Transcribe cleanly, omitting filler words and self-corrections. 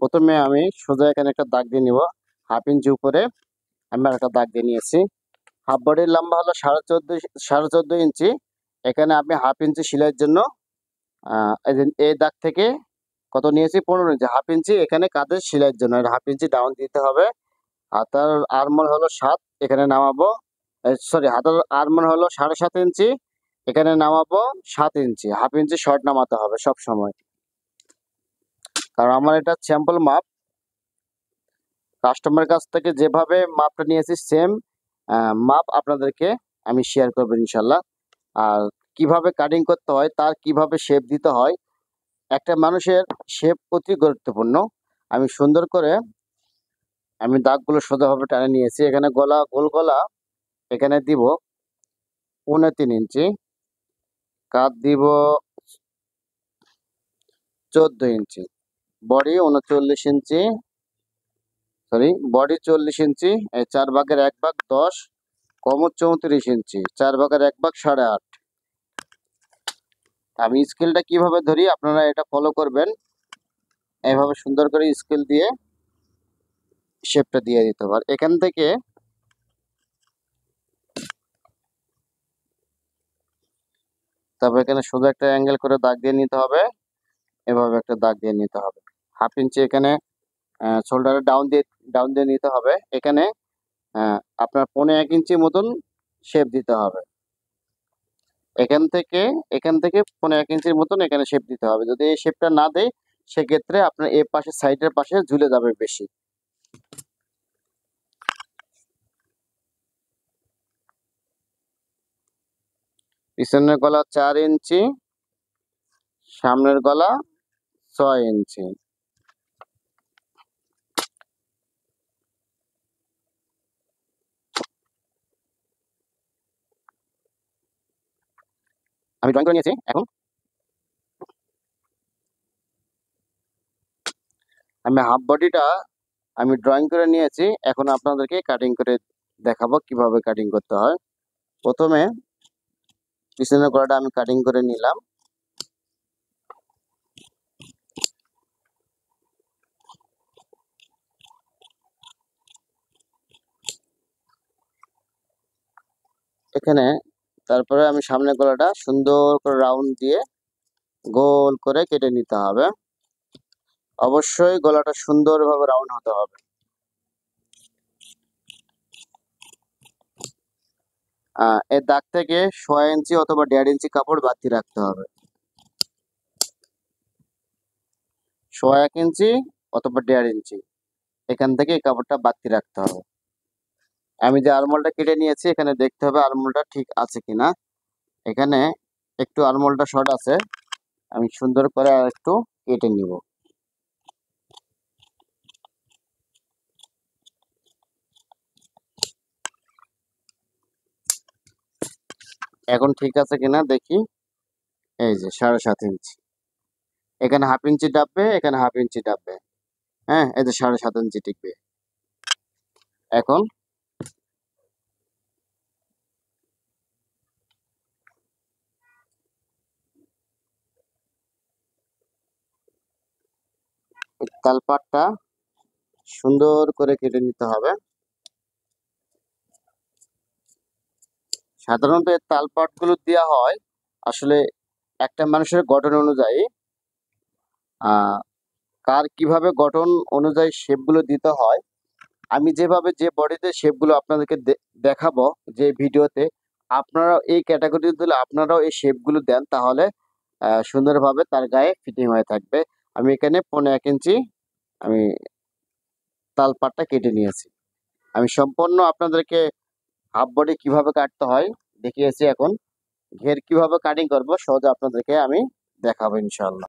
প্রথমে আমি সোজা এখানে একটা দাগ দিয়ে নিব। 1/2 ইঞ্চি উপরে আমি আর একটা দাগ দিয়ে নিয়েছি। হাফ বডির লম্বা হলো 14.5 ইঞ্চি। এখানে আমি 1/2 ইঞ্চি সেলাইয়ের জন্য এই দাগ থেকে কত নিয়েছি, 15 ইঞ্চি। 1/2 ইঞ্চি এখানে কাঁধের সেলাইয়ের জন্য 1/2 ইঞ্চি ডাউন দিতে হবে। হাতার আরমোল হলো 7, এখানে নামাবো, সরি, হাতার আরমোল হলো 7.5 ইঞ্চি, এখানে নামাবো 7 ইঞ্চি। 1/2 ইঞ্চি শর্ট নামাতে হবে সব সময়, কারণ আমার এটা স্যাম্পল মাপ। কাস্টমারের কাছ থেকে যেভাবে মাপটা নিয়েছি সেম মাপ আপনাদেরকে আমি শেয়ার করবো ইনশাল্লাহ। আর কিভাবে কাটিং করতে হয়, তার কিভাবে শেপ দিতে হয়, একটা মানুষের শেপ অতি গুরুত্বপূর্ণ। আমি সুন্দর করে আমি দাগগুলো সোজাভাবে টানে নিয়েছি। এখানে গলা, গোল গলা এখানে দিব 3.5 ইঞ্চি, কাঁধ দিব 14 ইঞ্চি, বডি 39 ইঞ্চি, সরি বডি 40 ইঞ্চি, এই 4 ভাগের 1 ভাগ 10, কোমর 34 ইঞ্চি, 4 ভাগের 1 ভাগ 8.5। আমি স্কেলটা কিভাবে ধরি আপনারা এটা ফলো করবেন। এইভাবে সুন্দর করে স্কেল দিয়ে শেপটা দিয়ে দিতে হবে। এখান থেকে তারপর এখানে সোজা একটা অ্যাঙ্গেল করে দাগ দিয়ে নিতে হবে। এভাবে একটা দাগ দিয়ে নিতে হবে। 1/2 ইঞ্চি এখানে শোল্ডারে ডাউন দিয়ে নিতে হবে। এখানে আপনার 1.5 ইঞ্চি মতন শেপ দিতে হবে। এখান থেকে 1.5 ইঞ্চির মতন এখানে শেপ দিতে হবে। যদি এই শেপটা না দেয় সেক্ষেত্রে আপনার এই পাশে সাইডের পাশে ঝুলে যাবে বেশি। পিছনের গলা 4 ইঞ্চি, সামনের গলা 6 ইঞ্চি। আমি ড্রয়িং করে নিয়েছি। এখন আমি হাফ বডিটা আমি ড্রয়িং করে নিয়েছি। এখন আপনাদেরকে কাটিং করে দেখাবো কিভাবে কাটিং করতে হয়। প্রথমে পিছনের গলাটা আমি কাটিং করে নিলাম। এখানে তারপরে আমি সামনের গলাটা সুন্দর করে রাউন্ড দিয়ে গোল করে কেটে নিতে হবে। অবশ্যই গলাটা সুন্দরভাবে রাউন্ড হতে হবে। এর দাগ থেকে 6 ইঞ্চি অথবা 1.5 ইঞ্চি কাপড় বাড়তি রাখতে হবে। 1 ইঞ্চি অথবা 1.5 ইঞ্চি এখান থেকে এই কাপড়টা বাড়তি রাখতে হবে। আমি যে আরমোলটা কেটে নিয়েছি এখানে দেখতে হবে আরমোলটা ঠিক আছে কিনা। এখানে একটু আরমোলটা শর্ট আছে, আমি সুন্দর করে আর একটু কেটে নিব। এখন ঠিক আছে কিনা দেখি। এই যে 7.5 ইঞ্চি, এখানে 1/2 ইঞ্চি ডাববে, এখানে 1/2 ইঞ্চি ডাববে। হ্যাঁ, এই যে 7.5 ইঞ্চি টিকবে। এখন তালপাটটা সুন্দর করে কেটে নিতে হবে। সাধারণত এই তালপাটগুলো দেওয়া হয় আসলে একটা মানুষের গঠন অনুযায়ী। কার কিভাবে গঠন অনুযায়ী শেপগুলো দিতে হয়, আমি যেভাবে যে বডিতে শেপগুলো আপনাদেরকে দেখাবো যে ভিডিওতে, আপনারাও এই ক্যাটাগরি দিলে আপনারাও এই শেপগুলো দেন, তাহলে সুন্দরভাবে তার গায়ে ফিটিং হয়ে থাকবে। আমি এখানে 1.5 ইঞ্চি আমি তালপাটটা কেটে নিয়েছি। আমি সম্পূর্ণ আপনাদেরকে হাফ বডি কিভাবে কাটতে হয় দেখিয়েছি। এখন ঘের কিভাবে কাটিং করব সহজে আপনাদেরকে আমি দেখাবো ইনশাআল্লাহ।